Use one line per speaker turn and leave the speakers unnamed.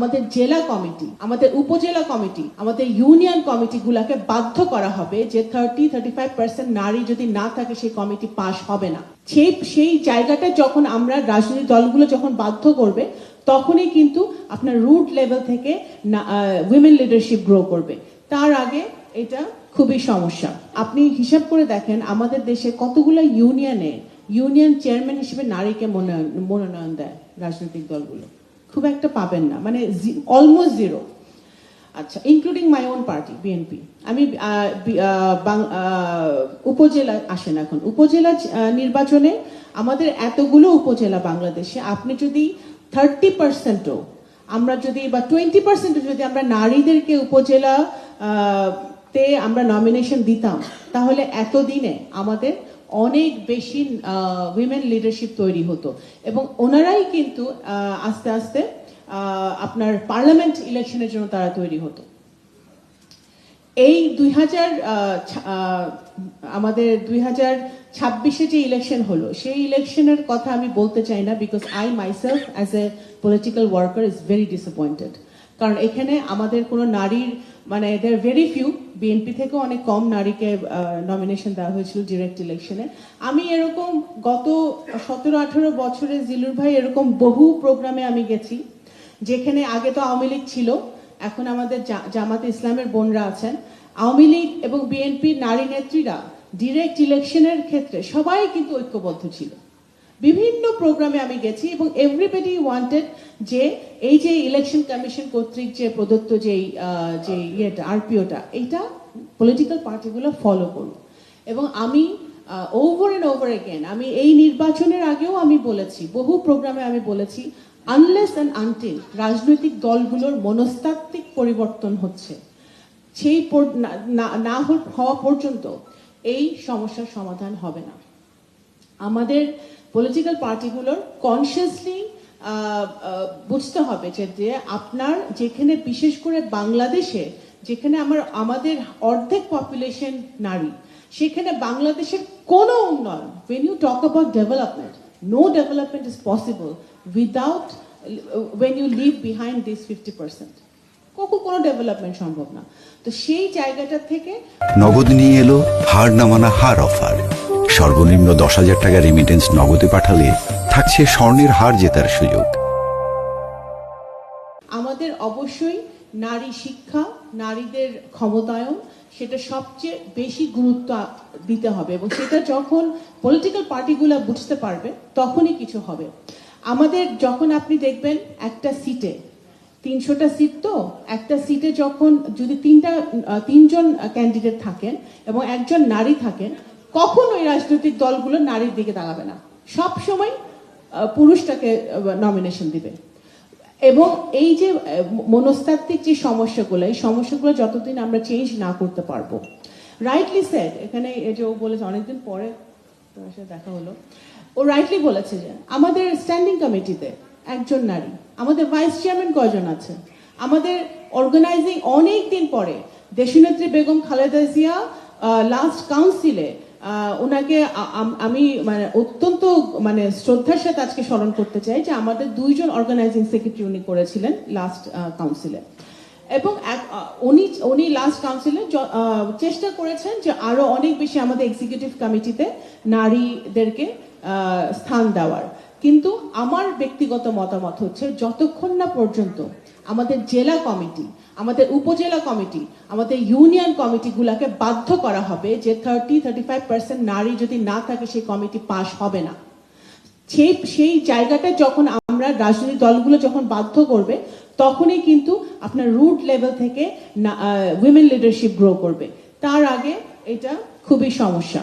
আমাদের জেলা কমিটি, আমাদের উপজেলা কমিটি, আমাদের ইউনিয়ন কমিটিগুলোকে বাধ্য করা হবে যে 30-35% নারী যদি না থাকে সেই কমিটি পাস হবে না। সেই জায়গাটা যখন আমরা রাজনৈতিক দলগুলো যখন বাধ্য করবে তখনই কিন্তু আপনার রুট লেভেল থেকে উইমেন লিডারশিপ গ্রো করবে। তার আগে এটা খুবই সমস্যা। আপনি হিসাব করে দেখেন আমাদের দেশে কতগুলো ইউনিয়ন চেয়ারম্যান হিসেবে নারীকে মনোনয়ন দেয় রাজনৈতিক দলগুলো, খুব একটা পাবেন না, মানে অলমোস্ট জিরো। আচ্ছা, including my own party BNP. আমি উপজেলা আসেন, এখন উপজেলা নির্বাচনে আমাদের এতগুলো উপজেলা বাংলাদেশে, আপনি যদি 30%ও আমরা যদি বা 20% যদি আমরা নারীদেরকে উপজেলা তে আমরা নমিনেশন দিতাম, তাহলে এতদিনে আমাদের অনেক বেশি উইমেন লিডারশিপ তৈরি হতো এবং ওনারাই কিন্তু আস্তে আস্তে আপনার পার্লামেন্ট ইলেকশনের জন্য তারা তৈরি হতো। এই আমাদের 2026-এ যে ইলেকশন হলো, সেই ইলেকশনের কথা আমি বলতে চাই না, because I myself as a political worker is very disappointed. কারণ এখানে আমাদের কোনো নারীর, মানে দেয়ার ভেরি ফিউ, বিএনপি থেকে অনেক কম নারীকে নমিনেশন দেওয়া হয়েছিল ডিরেক্ট ইলেকশনে। আমি এরকম গত 17-18 বছরে জিলুর ভাই এরকম বহু প্রোগ্রামে আমি গেছি, যেখানে আগে তো আওয়ামী লীগ ছিল, এখন আমাদের জামাতে ইসলামের বোনরা আছেন। আওয়ামী লীগ এবং বিএনপির নারী নেত্রীরা ডিরেক্ট ইলেকশনের ক্ষেত্রে সবাই কিন্তু ঐক্যবদ্ধ ছিল। বিভিন্ন প্রোগ্রামে আমি গেছি এবং এভরিবডি ওয়ান্টেড যে এই যে ইলেকশন কমিশন কর্তৃক যে প্রদত্ত যে ইয়েটা আরপিওটা, এইটা পলিটিক্যাল পার্টিগুলো ফলো করুন। এবং আমি ওভার অ্যান্ড ওভার এগেন, আমি এই নির্বাচনের আগেও আমি বলেছি, বহু প্রোগ্রামে আমি বলেছি, আনলেস অ্যান্ড আনটিল রাজনৈতিক দলগুলোর মনস্তাত্ত্বিক পরিবর্তন হচ্ছে, সেই না হওয়া পর্যন্ত এই সমস্যার সমাধান হবে না। আমাদের পলিটিক্যাল পার্টিগুলোর কনসিয়াসলি বুঝতে হবে যে আপনার যেখানে, বিশেষ করে বাংলাদেশে যেখানে আমাদের অর্ধেক পপুলেশন নারী, সেখানে বাংলাদেশের কোনো উন্নয়ন, when you talk about development, no development is possible without when you leave behind this 50%. কোনো ডেভেলপমেন্ট সম্ভব না। তো সেই জায়গাটা থেকে
নগদ নিয়ে এলো হার না মানা হার অফার। সর্বনিম্ন 10,000 টাকা রেমিটেন্স নগদে পাঠালে থাকছে স্বর্ণের হার জেতার সুযোগ।
আমাদের অবশ্যই নারী শিক্ষা, নারীদের ক্ষমতায়ন, সেটা সবচেয়ে বেশি গুরুত্ব দিতে হবে এবং সেটা যখন পলিটিক্যাল পার্টিগুলো বুঝতে পারবে তখনই কিছু হবে। আমাদের যখন আপনি দেখবেন একটা সিটে 300টা সিট, তো একটা সিটে যখন যদি তিনজন ক্যান্ডিডেট থাকেন এবং একজন নারী থাকেন, কখনোই রাজনৈতিক দলগুলো নারীর দিকে তাকাবে না, সব সময় পুরুষটাকে নমিনেশন দিবে। এবং এই যে মনস্তাত্ত্বিক যে সমস্যাগুলো, এই সমস্যাগুলো যতদিন আমরা চেঞ্জ না করতে পারবো, রাইটলি সেড, এখানে এই যে ও বলেছে, অনেকদিন পরে তোমার সাথে দেখা হলো, ও রাইটলি বলেছে যে আমাদের স্ট্যান্ডিং কমিটিতে একজন নারী, আমাদের ভাইস চেয়ারম্যান কয়জন আছে, আমাদের অর্গানাইজিং অনেক দিন পরে দেশনেত্রী বেগম খালেদা জিয়া লাস্ট কাউন্সিলে ওনাকে আমি মানে অত্যন্ত মানে শ্রদ্ধার সাথে আজকে স্মরণ করতে চাই যে আমাদের 2জন অর্গানাইজিং সেক্রেটারি উনি করেছিলেন লাস্ট কাউন্সিলে, এবং উনি লাস্ট কাউন্সিলে চেষ্টা করেছেন যে আরো অনেক বেশি আমাদের এক্সিকিউটিভ কমিটিতে নারীদেরকে স্থান দেওয়ার। কিন্তু আমার ব্যক্তিগত মতামত হচ্ছে, যতক্ষণ না পর্যন্ত আমাদের জেলা কমিটি, আমাদের উপজেলা কমিটি, আমাদের ইউনিয়ন কমিটিগুলোকে বাধ্য করা হবে যে 30-35% নারী যদি না থাকে সেই কমিটি পাস হবে না, সেই জায়গাটা যখন আমরা রাজনৈতিক দলগুলো যখন বাধ্য করবে তখনই কিন্তু আপনার রুট লেভেল থেকে উইমেন লিডারশিপ গ্রো করবে। তার আগে এটা খুবই সমস্যা।